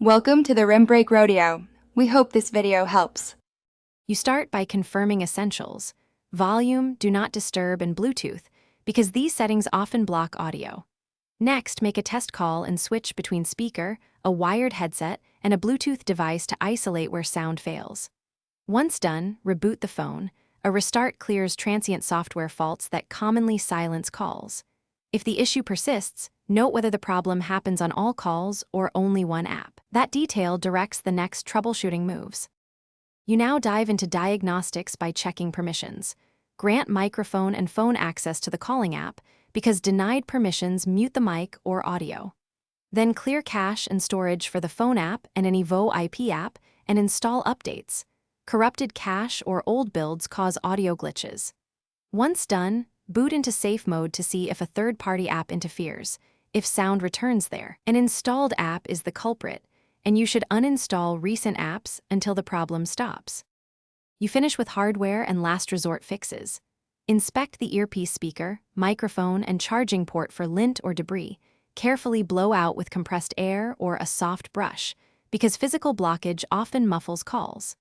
Welcome to the Rim Break Rodeo. We hope this video helps. You start by confirming essentials: volume, do not disturb, and Bluetooth, because these settings often block audio. Next, make a test call and switch between speaker, a wired headset, and a Bluetooth device to isolate where sound fails. Once done, reboot the phone. A restart clears transient software faults that commonly silence calls. If the issue persists, note whether the problem happens on all calls or only one app. That detail directs the next troubleshooting moves. You now dive into diagnostics by checking permissions. Grant microphone and phone access to the calling app, because denied permissions mute the mic or audio. Then clear cache and storage for the phone app and any VoIP app and install updates. Corrupted cache or old builds cause audio glitches. Once done, boot into safe mode to see if a third-party app interferes. If sound returns there, an installed app is the culprit, and you should uninstall recent apps until the problem stops. You finish with hardware and last resort fixes. Inspect the earpiece speaker, microphone, and charging port for lint or debris. Carefully blow out with compressed air or a soft brush, because physical blockage often muffles calls.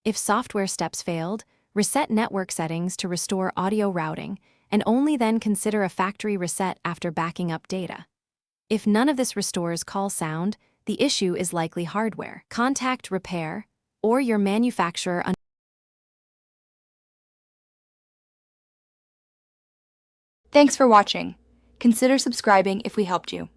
If software steps failed, reset network settings to restore audio routing, and only then consider a factory reset after backing up data. If none of this restores call sound, the issue is likely hardware. Contact repair or your manufacturer. Thanks for watching. Consider subscribing if we helped you.